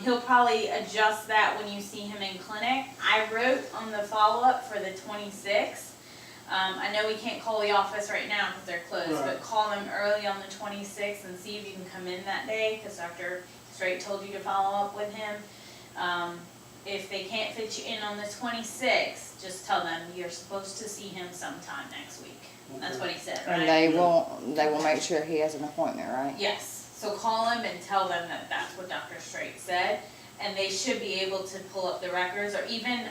He'll probably adjust that when you see him in clinic. I wrote on the follow-up for the 26th. I know we can't call the office right now because they're closed, Right. but call them early on the 26th and see if you can come in that day, because Dr. Straight told you to follow up with him. If they can't fit you in on the 26th, just tell them you're supposed to see him sometime next week. That's what he said, right? And they will make sure he has an appointment, right? Yes, so call him and tell them that that's what Dr. Straight said, and they should be able to pull up the records, or even,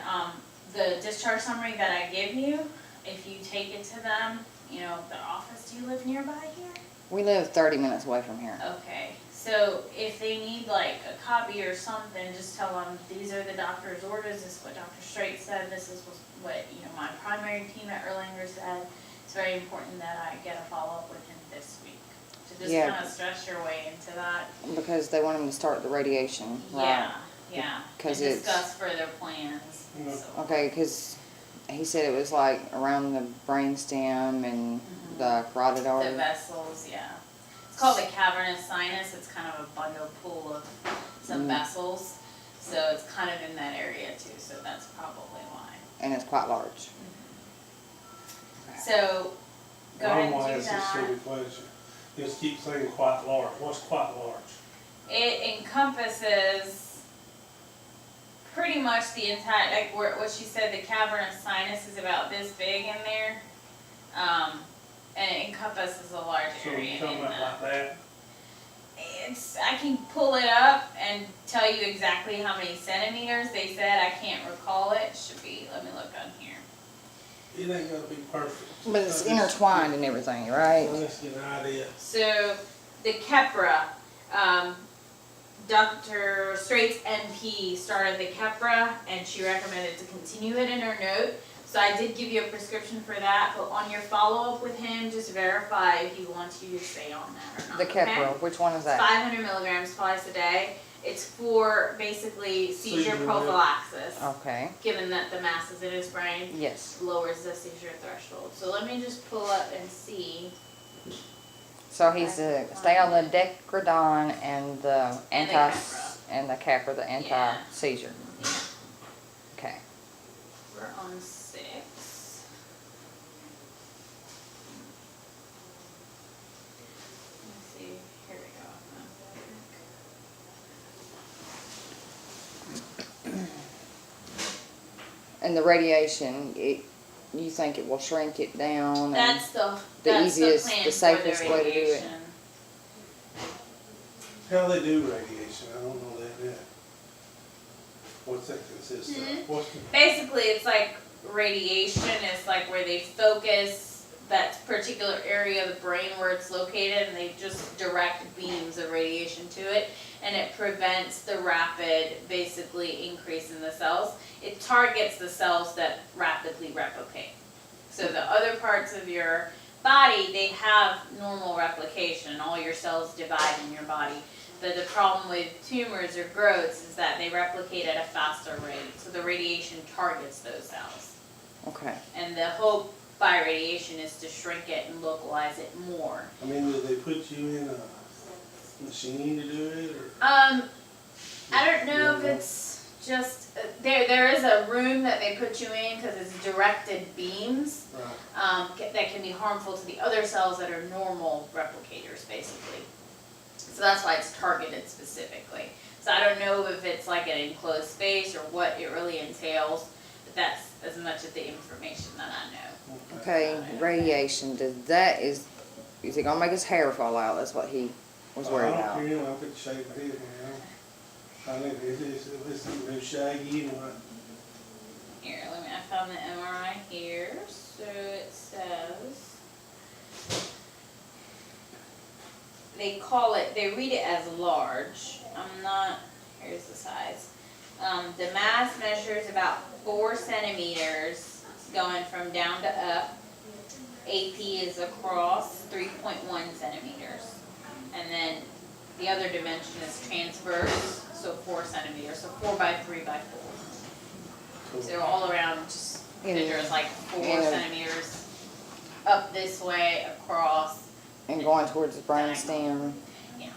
the discharge summary that I give you, if you take it to them, you know, the office, do you live nearby here? We live 30 minutes away from here. Okay, so if they need like a copy or something, just tell them, these are the doctor's orders, this is what Dr. Straight said, this is what, you know, my primary team at Erlanger said. It's very important that I get a follow-up with him this week. So just Yeah. kind of stress your way into that. Because they want him to start the radiation, right? Yeah, and 'Cause it's- discuss further plans, Yeah. so. Okay, because he said it was like around the brainstem and the carotid The artery. vessels, yeah. It's called the cavernous sinus. It's kind of a bundle pool of some vessels. So it's kind of in that area too, so that's probably why. And it's quite large. So, go ahead and Why do is this that. silly question? Just keep saying quite large. What's quite large? It encompasses pretty much the entire, like what she said, the cavernous sinus is about this big in there. And it encompasses a large So area you're talking in about that. like that? I can pull it up and tell you exactly how many centimeters they said. I can't recall it. Should be, let me look on here. It ain't gonna be perfect. But it's intertwined and everything, right? Let's get an idea. So the Keppra, Dr. Straight's NP started the Keppra and she recommended to continue it in her note. So I did give you a prescription for that, but on your follow-up with him, just verify if he wants you to stay on that or not. The okay? Keppra, which one is that? 500 milligrams twice a day. It's for basically seizure Seizure, prophylaxis, Okay, given that the mass is in his brain. yes. Lowers the seizure threshold. So let me just pull up and see. So he's to stay on the Decradon and the And the and the Keppra, the anti-seizure. Yeah, Okay. we're on 6. Let's see. Here we go. And the radiation, you think it will shrink it down? and- That's the easiest, plan the for safest way to do it. radiation. How they do radiation? I don't know that yet. What's that consist of? What's the, Basically, it's like radiation is like where they focus that particular area of the brain where it's located, and they just direct beams of radiation to it, and it prevents the rapid, basically, increase in the cells. It targets the cells that rapidly replicate. So the other parts of your body, they have normal replication. All your cells divide in your body. But the problem with tumors or growths is that they replicate at a faster rate. So the radiation targets those cells. Okay. And the hope by radiation is to shrink it and localize it more. I mean, do they put you in a machine to do it, or? I don't know if it's just, there is a room that they put you in because it's directed beams Right. that can be harmful to the other cells that are normal replicators, basically. So that's why it's targeted specifically. So I don't know if it's like an enclosed space or what it really entails, but that's as much of the information that I know. Okay, radiation, is it gonna make his hair fall out? That's what he was worried I about. don't care, I could shave my head, I think it's real shaggy anyway. Here, I found the MRI here. So it says, they read it as large. Here's the size. The mass measures about 4 centimeters going from down to up. AP is across 3.1 centimeters. And then the other dimension is transverse, so 4 centimeters, so 4 by 3 by 4. Cool. So all around, just measures like 4 Yeah. centimeters up this way, across. And going towards the brainstem. Yeah.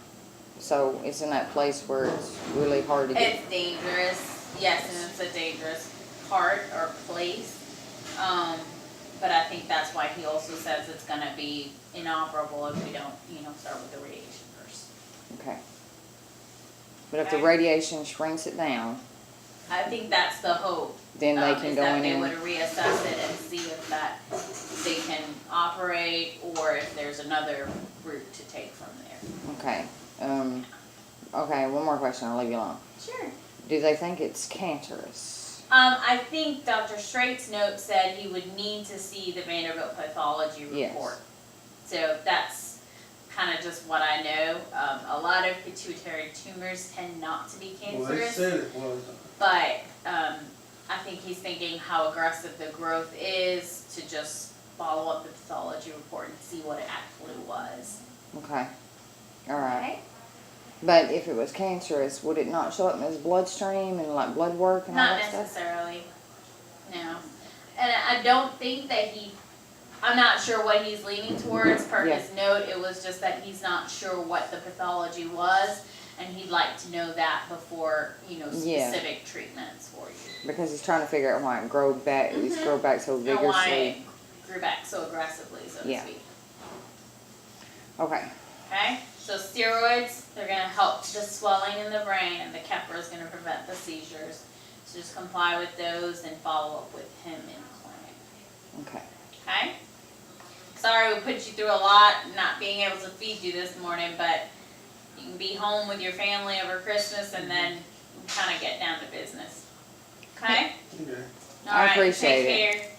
So it's in that place where it's really hard to get. It's dangerous, yes, and it's a dangerous part or place. But I think that's why he also says it's gonna be inoperable if we don't, start with the radiation first. Okay. But if the Okay. radiation shrinks it down, I think that's the hope. then they can is go that in they and. would reassess it and see if they can operate or if there's another route to take from there. Okay. Okay, one more question, I'll leave you alone. Sure. Do they think it's cancerous? I think Dr. Straight's note said he would need to see the Vanderbilt pathology Yes. report. So that's kind of just what I know. A lot of pituitary tumors tend not to be Well, they cancerous, said it was, but I think he's thinking how aggressive the growth is to just follow up the pathology report and see what it actually was. Okay. Alright. Okay? But if it was cancerous, would it not show up in his bloodstream and like blood work and all Not that stuff? necessarily, no. And I don't think that I'm not sure what he's leaning towards per Yeah. his note. It was just that he's not sure what the pathology was, and he'd like to know that before, Yeah. specific treatments for you. Because he's trying to figure out why it grew back. It's grow back so And why vigorously. it grew back so aggressively, so to Yeah. speak. Okay. Okay? So steroids, they're gonna help the swelling in the brain, and the Keppra is gonna prevent the seizures. So just comply with those and follow up with him in clinic. Okay. Okay? Sorry we put you through a lot, not being able to feed you this morning, but you can be home with your family over Christmas and then kind of get down to business. Okay? okay. I Alright, appreciate take it. care.